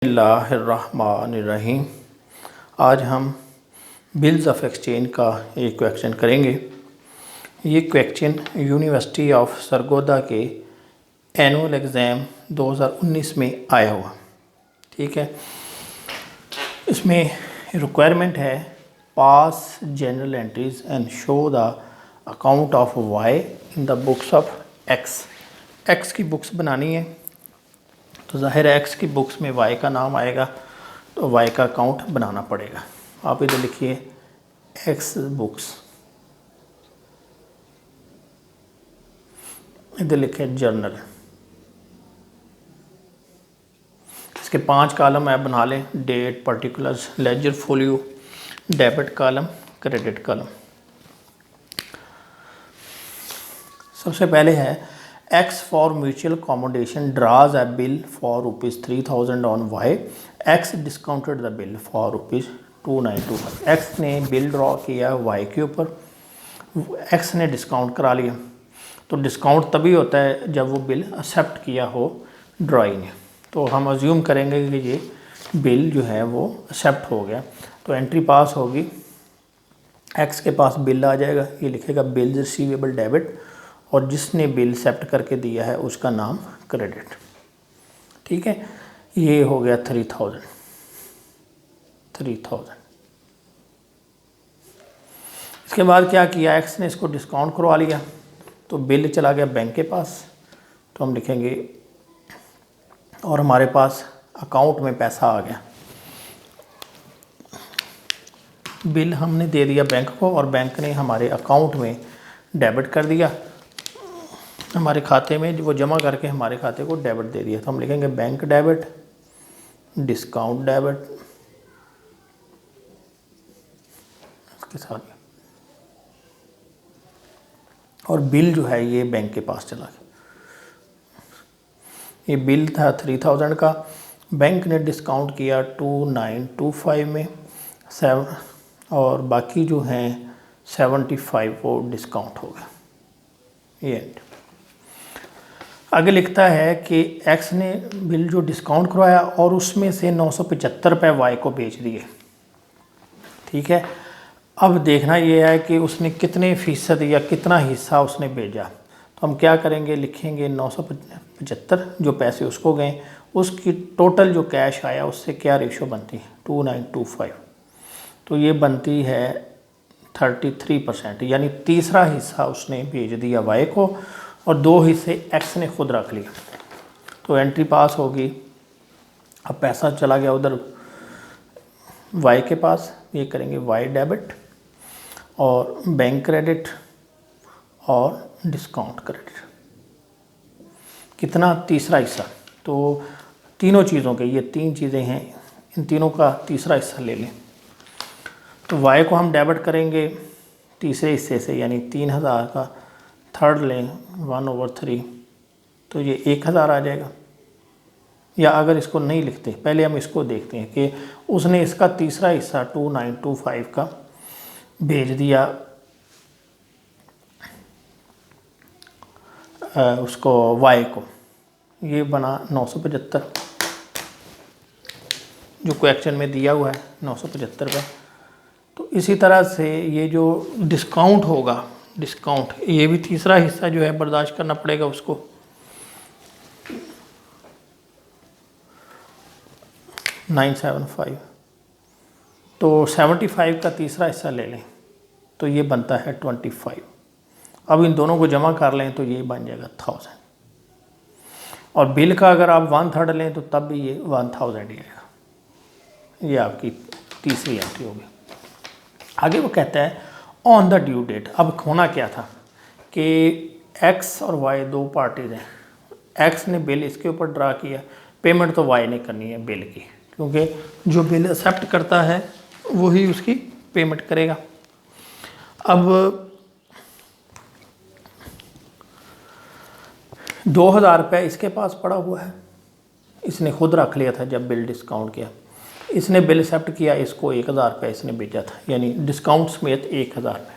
बिस्मिल्लाहिर्रहमानिर्रहीम। आज हम बिल्स ऑफ एक्सचेंज का एक क्वेश्चन करेंगे। ये क्वेश्चन यूनिवर्सिटी ऑफ सरगोदा के एनुअल एग्ज़ाम 2019 में आया हुआ। ठीक है, इसमें रिक्वायरमेंट है pass general entries and show the account of Y in the books of X. X की बुक्स बनानी है तो ज़ाहिर है एक्स की बुक्स में वाई का नाम आएगा, तो वाई का अकाउंट बनाना पड़ेगा। आप इधर लिखिए एक्स बुक्स, इधर लिखिए जर्नल। इसके 5 कॉलम आप बना लें, date, particulars, ledger, folio, debit column, credit column. सबसे पहले है X for mutual accommodation draws a bill for ₹3000 on Y. X discounted the bill for ₹2925। X ने बिल ड्रॉ किया वाई के ऊपर, एक्स ने डिस्काउंट करा लिया। तो डिस्काउंट तभी होता है जब वो बिल एक्सेप्ट किया हो ड्रॉई ने। तो हम अज्यूम करेंगे कि ये बिल जो है वो एक्सेप्ट हो गया, तो एंट्री पास होगी, एक्स के पास बिल आ जाएगा, ये लिखेगा बिल रिसीवेबल डेबिट, और जिसने बिल एक्सेप्ट करके दिया है उसका नाम क्रेडिट। ठीक है, ये हो गया 3000। इसके बाद क्या किया, एक्स ने इसको डिस्काउंट करवा लिया, तो बिल चला गया बैंक के पास। तो हम लिखेंगे और हमारे पास अकाउंट में पैसा आ गया। बिल हमने दे दिया बैंक को और बैंक ने हमारे अकाउंट में डेबिट कर दिया, हमारे खाते में वो जमा करके हमारे खाते को डेबिट दे दिया। तो हम लिखेंगे बैंक डेबिट, डिस्काउंट डेबिट, इसके साथ, और बिल जो है ये बैंक के पास चला गया। ये बिल था 3000 का, बैंक ने डिस्काउंट किया 2925 में 7, और बाकी जो हैं 75 वो डिस्काउंट हो गया। ये एंड आगे लिखता है कि एक्स ने बिल जो डिस्काउंट करवाया और उसमें से 975 रुपये वाई को बेच दिए। ठीक है, अब देखना ये है कि उसने कितने फ़ीसद या कितना हिस्सा उसने भेजा। तो हम क्या करेंगे, लिखेंगे 975 जो पैसे उसको गए, उसकी टोटल जो कैश आया उससे क्या रेशो बनती है, 2925। तो ये बनती है 33%, यानी तीसरा हिस्सा उसने भेज दिया वाई को और 2 हिस्से एक्स ने खुद रख लिया। तो एंट्री पास होगी। अब पैसा चला गया उधर वाई के पास, ये करेंगे वाई डेबिट और बैंक क्रेडिट और डिस्काउंट क्रेडिट। कितना, तीसरा हिस्सा। तो तीनों चीज़ों के, ये 3 चीज़ें हैं, इन तीनों का तीसरा हिस्सा ले लें। तो वाई को हम डेबिट करेंगे तीसरे हिस्से से, यानी 3000 का थर्ड लें 1/3, तो ये 1000 आ जाएगा। या अगर इसको नहीं लिखते, पहले हम इसको देखते हैं कि उसने इसका तीसरा हिस्सा 2925 का भेज दिया उसको वाई को, ये बना 975 जो क्वेश्चन में दिया हुआ है 975 का। तो इसी तरह से ये जो डिस्काउंट होगा, डिस्काउंट, ये भी तीसरा हिस्सा जो है बर्दाश्त करना पड़ेगा उसको। 975, तो 75 का तीसरा हिस्सा ले लें, तो ये बनता है 25। अब इन दोनों को जमा कर लें तो ये बन जाएगा 1000। और बिल का अगर आप 1/3 लें तो तब भी ये 1000 ही आएगा। ये आपकी तीसरी एंट्री होगी। आगे वो कहता है ऑन द ड्यू डेट। अब होना क्या था कि एक्स और वाई 2 पार्टीज हैं। एक्स ने बिल इसके ऊपर ड्रा किया, पेमेंट तो वाई ने करनी है बिल की, क्योंकि जो बिल एक्सेप्ट करता है वही उसकी पेमेंट करेगा। अब 2000 रुपये इसके पास पड़ा हुआ है, इसने खुद रख लिया था जब बिल डिस्काउंट किया। इसने बिल एक्सेप्ट किया, इसको 1000 रुपये इसने भेजा था, यानी डिस्काउंट समेत 1000 रुपये।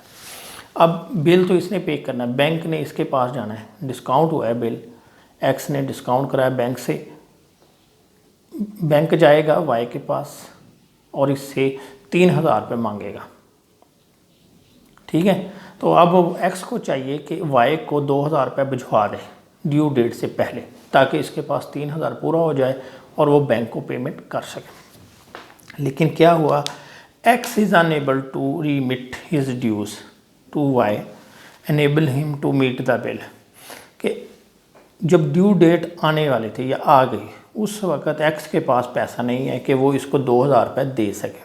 अब बिल तो इसने पे करना है, बैंक ने इसके पास जाना है, डिस्काउंट हुआ है बिल, एक्स ने डिस्काउंट कराया बैंक से, बैंक जाएगा वाई के पास और इससे 3,000 रुपये मांगेगा। ठीक है, तो अब एक्स को चाहिए कि वाई को 2,000 रुपये भिजवा दे ड्यू डेट से पहले, ताकि इसके पास 3,000 पूरा हो जाए और वो बैंक को पेमेंट कर सके। लेकिन क्या हुआ, X is unable to remit his dues to Y enable him to meet the bill. कि जब ड्यू डेट आने वाले थे या आ गई, उस वक़्त एक्स के पास पैसा नहीं है कि वो इसको 2,000 रुपये दे सके।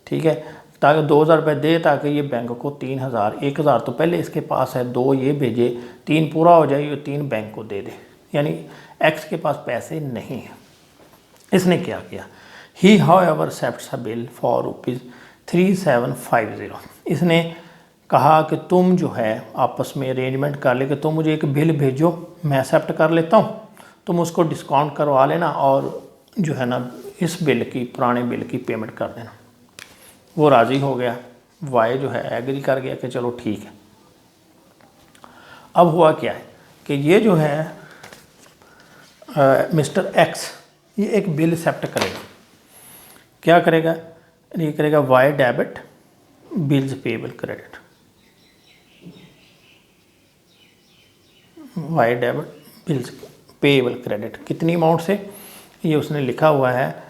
ठीक है, ताकि 2,000 रुपये दे, ताकि ये बैंक को 3,000, 1,000 तो पहले इसके पास है, 2 ये भेजे, 3 पूरा हो जाए, ये 3 बैंक को दे दे। यानी एक्स के पास पैसे नहीं हैं। इसने क्या किया, he however accepts a bill for ₹3750। इसने कहा कि तुम जो है आपस में अरेंजमेंट कर ले कि तुम मुझे एक बिल भेजो, मैं एक्सेप्ट कर लेता हूँ, तुम उसको डिस्काउंट करवा लेना और जो है ना इस बिल की, पुराने बिल की पेमेंट कर देना। वो राज़ी हो गया, वाई जो है एग्री कर गया कि चलो ठीक है। अब हुआ क्या है कि ये जो है मिस्टर एक्स ये एक बिल एक्सेप्ट करेगा। क्या करेगा, ये करेगा Y debit bills payable credit, Y debit bills payable credit. कितनी अमाउंट से, ये उसने लिखा हुआ है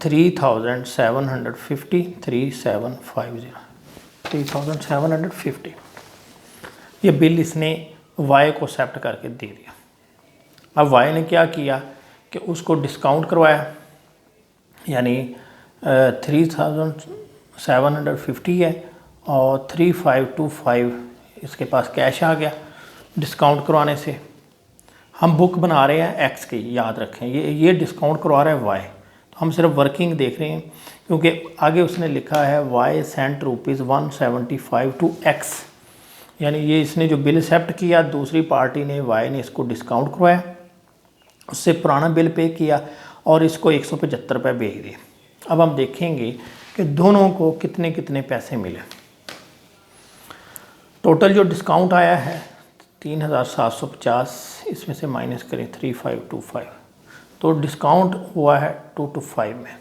3,750, 3,750। ये बिल इसने वाई को एक्सेप्ट करके दे दिया। अब वाई ने क्या किया कि उसको डिस्काउंट करवाया, यानी 3,750 है और 3,525 इसके पास कैश आ गया डिस्काउंट करवाने से। हम बुक बना रहे हैं एक्स की, याद रखें ये डिस्काउंट करवा रहा है वाई, तो हम सिर्फ वर्किंग देख रहे हैं, क्योंकि आगे उसने लिखा है वाई सेंट ₹175 टू एक्स। यानी ये इसने जो बिल एक्सेप्ट किया, दूसरी पार्टी ने, वाई ने इसको डिस्काउंट करवाया, उससे पुराना बिल पे किया और इसको 175 रुपये भेज दिए। अब हम देखेंगे कि दोनों को कितने कितने पैसे मिले। टोटल जो डिस्काउंट आया है 3,750, इसमें से माइनस करें 3,525, तो डिस्काउंट हुआ है 225 में।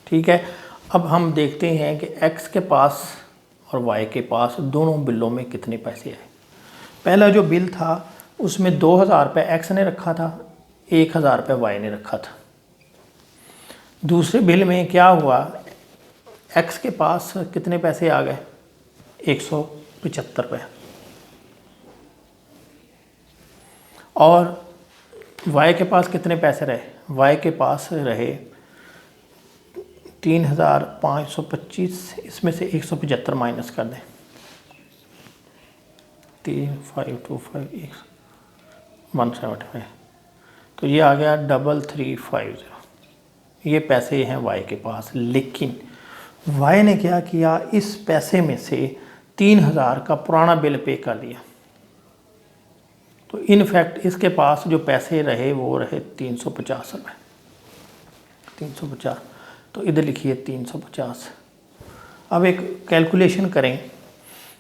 ठीक है, अब हम देखते हैं कि एक्स के पास और वाई के पास दोनों बिलों में कितने पैसे आए। पहला जो बिल था उसमें 2,000 रुपये एक्स ने रखा था, 1,000 रुपये वाई ने रखा था। दूसरे बिल में क्या हुआ, एक्स के पास कितने पैसे आ गए, 175 रुपये, और वाई के पास कितने पैसे रहे, वाई के पास रहे 3,525, इसमें से 175 माइनस कर दें, 3,525 175, तो ये आ गया 3,350। ये पैसे हैं वाई के पास। लेकिन वाई ने क्या किया, इस पैसे में से 3,000 का पुराना बिल पे कर दिया, तो इनफैक्ट इसके पास जो पैसे रहे वो रहे 350 रुपये, 350। तो इधर लिखिए 350। अब एक कैलकुलेशन करें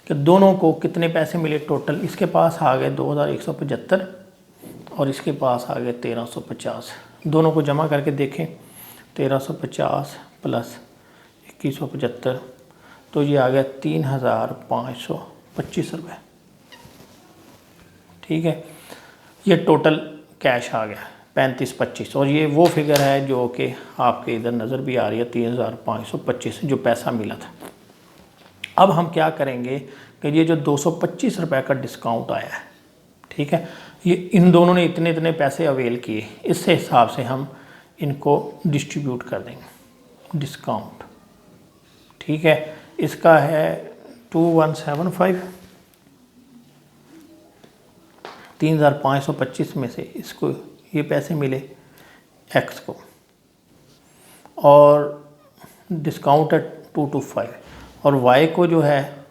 कि दोनों को कितने पैसे मिले टोटल। इसके पास आ गए 2,175 और इसके पास आ गए 1,350। दोनों को जमा करके देखें, 1,350 प्लस 2,175, तो ये आ गया 3,525 रुपये। ठीक है, ये टोटल कैश आ गया 3525, और ये वो फिगर है जो कि आपके इधर नज़र भी आ रही है, 3,525 जो पैसा मिला था। अब हम क्या करेंगे कि ये जो 225 रुपये का डिस्काउंट आया है, ठीक है, ये इन दोनों ने इतने इतने पैसे अवेल किए, इससे हिसाब से हम इनको डिस्ट्रीब्यूट कर देंगे डिस्काउंट। ठीक है, इसका है 2,175, 3,525 में से इसको ये पैसे मिले एक्स को, और डिस्काउंट है 225, और वाई को जो है,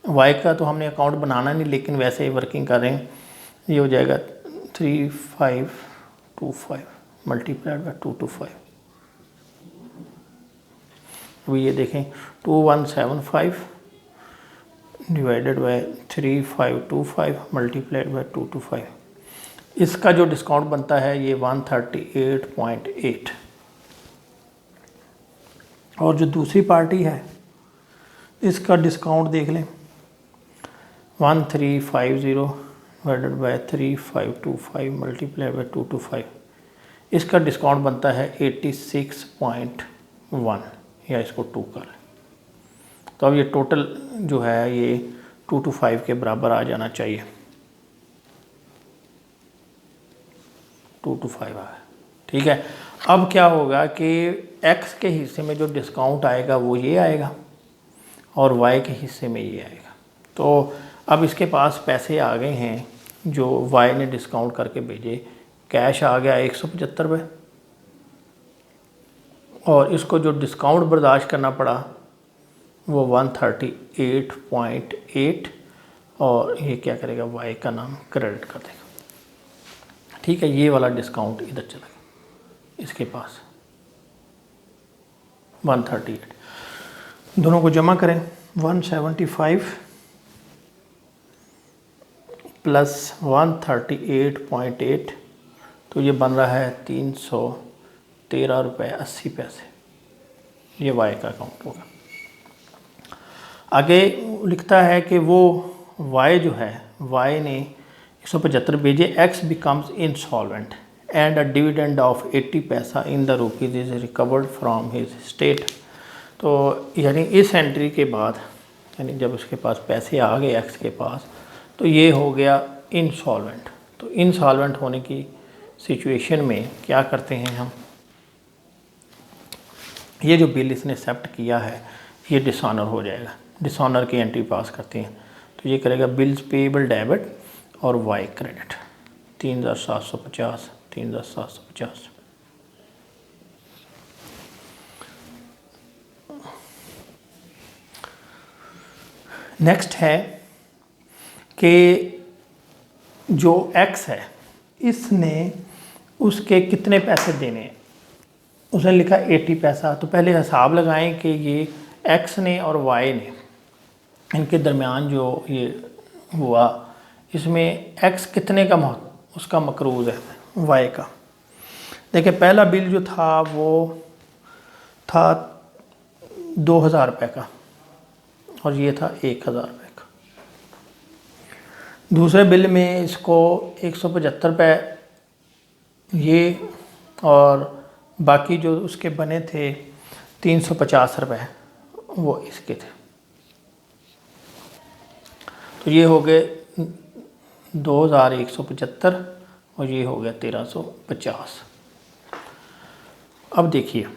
वाई का तो हमने अकाउंट बनाना नहीं, लेकिन वैसे ही वर्किंग कर रहे हैं, ये हो जाएगा 3,525 मल्टीप्लाइड बाय 225। अभी ये देखें 2,175 डिवाइडेड बाय 3525 मल्टीप्लाइड बाय 225। इसका जो डिस्काउंट बनता है ये 138.8। और जो दूसरी पार्टी है इसका डिस्काउंट देख लें, 1350 डिवाइडेड बाय 3525 मल्टीप्लाइड बाय 225। इसका डिस्काउंट बनता है 86.1, या इसको 2 कर लें। तो अब ये टोटल जो है ये 225 के बराबर आ जाना चाहिए। 225 आ गया, ठीक है। अब क्या होगा कि x के हिस्से में जो डिस्काउंट आएगा वो ये आएगा और y के हिस्से में ये आएगा। तो अब इसके पास पैसे आ गए हैं जो y ने डिस्काउंट करके भेजे। कैश आ गया 175 रुपये, और इसको जो डिस्काउंट बर्दाश्त करना पड़ा वो 138.8, और ये क्या करेगा, y का नाम क्रेडिट कर देगा, ठीक है। ये वाला डिस्काउंट इधर चला गया इसके पास 138। दोनों को जमा करें, 175 प्लस 138.8, तो ये बन रहा है 313 रुपये 80 पैसे। ये y का अकाउंट होगा। आगे लिखता है कि वो y जो है, y ने 175 भेजे, x becomes insolvent and a dividend of 80 पैसा in the rupees is recovered from his state. तो यानी इस एंट्री के बाद, यानी जब उसके पास पैसे आ गए x के पास, तो ये हो गया इंसॉल्वेंट। तो इंसॉल्वेंट होने की सिचुएशन में क्या करते हैं हम, ये जो बिल इसने एक्सेप्ट किया है ये डिसऑनर हो जाएगा। डिसऑनर की एंट्री पास करते हैं, तो ये करेगा बिल्स पेएबल डेबिट और वाई क्रेडिट 3750 3750। नेक्स्ट है कि जो x है इसने उसके कितने पैसे देने हैं, उसने लिखा 80 पैसा। तो पहले हिसाब लगाएं कि ये x ने और y ने, इनके दरमियान जो ये हुआ, इसमें x कितने का उसका मकरूज़ है y का। देखिए पहला बिल जो था वो था 2000 रुपये का और ये था 1000 रुपये का। दूसरे बिल में इसको 175 रुपये ये, और बाकी जो उसके बने थे 350 रुपये वो इसके थे। तो ये हो गए 2175 और ये हो गया 1350। अब देखिए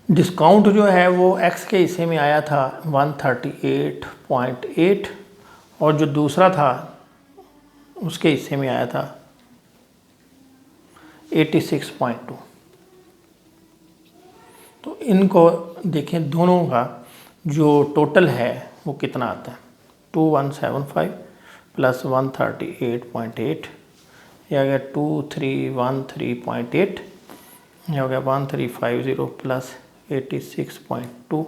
डिस्काउंट जो है वो x के हिस्से में आया था 138.8 और जो दूसरा था उसके हिस्से में आया था 86.2। तो इनको देखें, दोनों का जो टोटल है वो कितना आता है, 2175 प्लस 138.8, यह आ गया 2313.8, यह हो गया 1350 प्लस 86.2,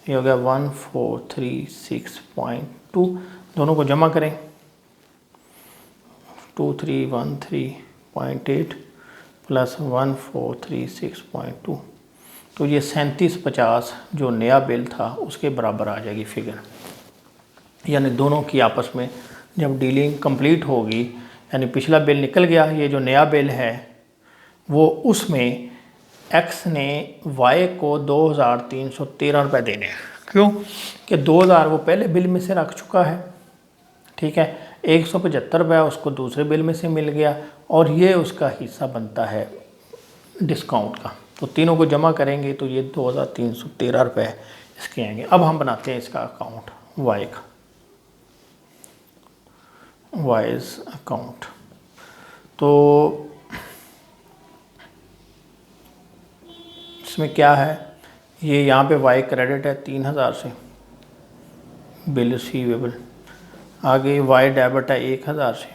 यह हो गया 1436.2। दोनों को जमा करें, 2313.8 प्लस 1436.2, तो ये 3750 जो नया बिल था उसके बराबर आ जाएगी फिगर। यानी दोनों की आपस में जब डीलिंग कंप्लीट होगी, यानी पिछला बिल निकल गया, ये जो नया बिल है वो उसमें x ने y को 2313 रुपये देने हैं। क्यों कि 2000 वो पहले बिल में से रख चुका है, ठीक है। 175 रुपये उसको दूसरे बिल में से मिल गया और ये उसका हिस्सा बनता है डिस्काउंट का। तो तीनों को जमा करेंगे तो ये 2313 रुपये इसके आएंगे। अब हम बनाते हैं इसका अकाउंट y का, वाइज अकाउंट। तो इसमें क्या है, ये यहाँ पे y क्रेडिट है 3000 से बिल रिसीवेबल, आगे y डेबिट है 1000 से,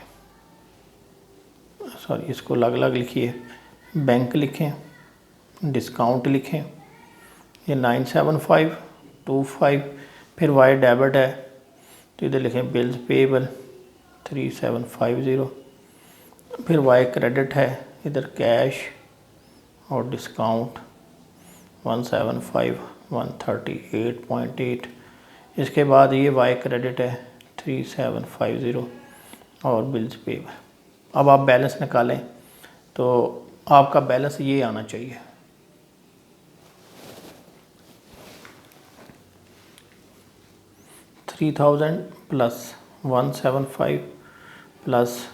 सॉरी इसको अलग अलग लिखिए, बैंक लिखें, डिस्काउंट लिखें, ये 97525, फिर वाई डेबिट है तो इधर लिखें बिल्स पेबल 3750। फिर वाई क्रेडिट है, इधर कैश और डिस्काउंट 175,138.8। इसके बाद ये वाई क्रेडिट है 3750 और बिल्स पेबल। अब आप बैलेंस निकालें तो आपका बैलेंस ये आना चाहिए, 3000 प्लस 175 प्लस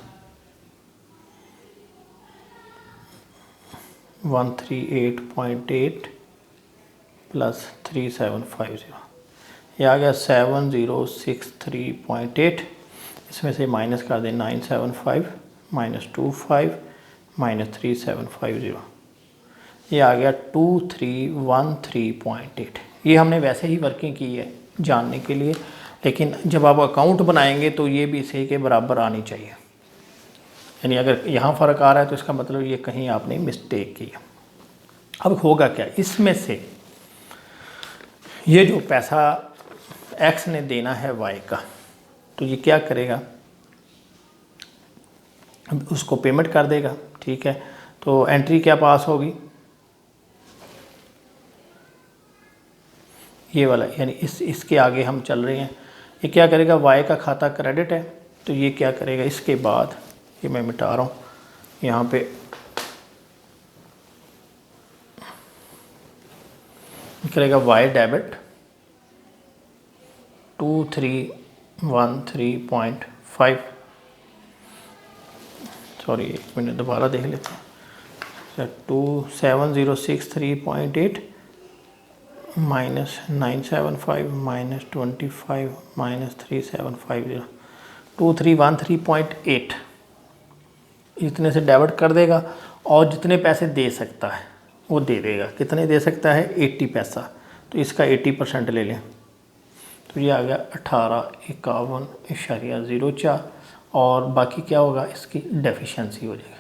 138.8 प्लस 3750, ये आ गया 7063.8। इसमें से माइनस कर दें 975 माइनस 25 माइनस 3750, ये आ गया 2313.8। ये हमने वैसे ही वर्किंग की है जानने के लिए, लेकिन जब आप अकाउंट बनाएंगे तो ये भी इसी के बराबर आनी चाहिए। यानी अगर यहाँ फ़र्क आ रहा है तो इसका मतलब ये कहीं आपने मिस्टेक की है। अब होगा क्या, इसमें से ये जो पैसा एक्स ने देना है वाई का, तो ये क्या करेगा, उसको पेमेंट कर देगा। ठीक है, तो एंट्री क्या पास होगी, ये वाला, यानी इसके आगे हम चल रहे हैं। ये क्या करेगा, वाई का खाता क्रेडिट है तो ये क्या करेगा, इसके बाद ये मैं मिटा रहा हूँ यहाँ पे, करेगा वाई डेबिट 2313.5। सॉरी एक मिनट दोबारा देख लेते हैं, 27063.8 माइनस 975 माइनस 25 माइनस 3750, 2313.8 इतने से डेबिट कर देगा और जितने पैसे दे सकता है वो दे देगा। कितने दे सकता है, 80 पैसा, तो इसका 80% ले लें तो ये आ गया 1851.04 और बाकी क्या होगा, इसकी डेफिशिएंसी हो जाएगा।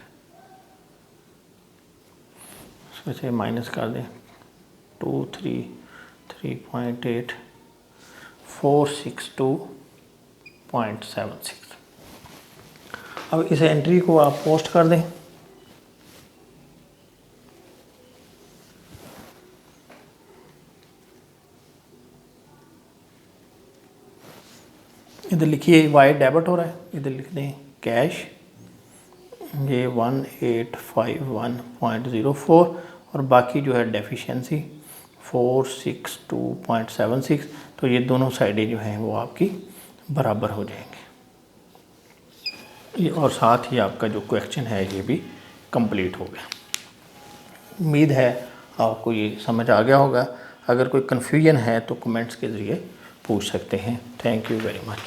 इसमें से माइनस कर दें 233.8 462.76। अब इस एंट्री को आप पोस्ट कर दें। इधर लिखिए वाई डेबिट हो रहा है, इधर लिख दें कैश, ये 1851.04 और बाकी जो है डेफिशिएंसी 462.76। तो ये दोनों साइडें जो हैं वो आपकी बराबर हो जाएंगे। ये और साथ ही आपका जो क्वेश्चन है ये भी कंप्लीट हो गया। उम्मीद है आपको ये समझ आ गया होगा। अगर कोई कन्फ्यूजन है तो कमेंट्स के ज़रिए पूछ सकते हैं। Thank you very much.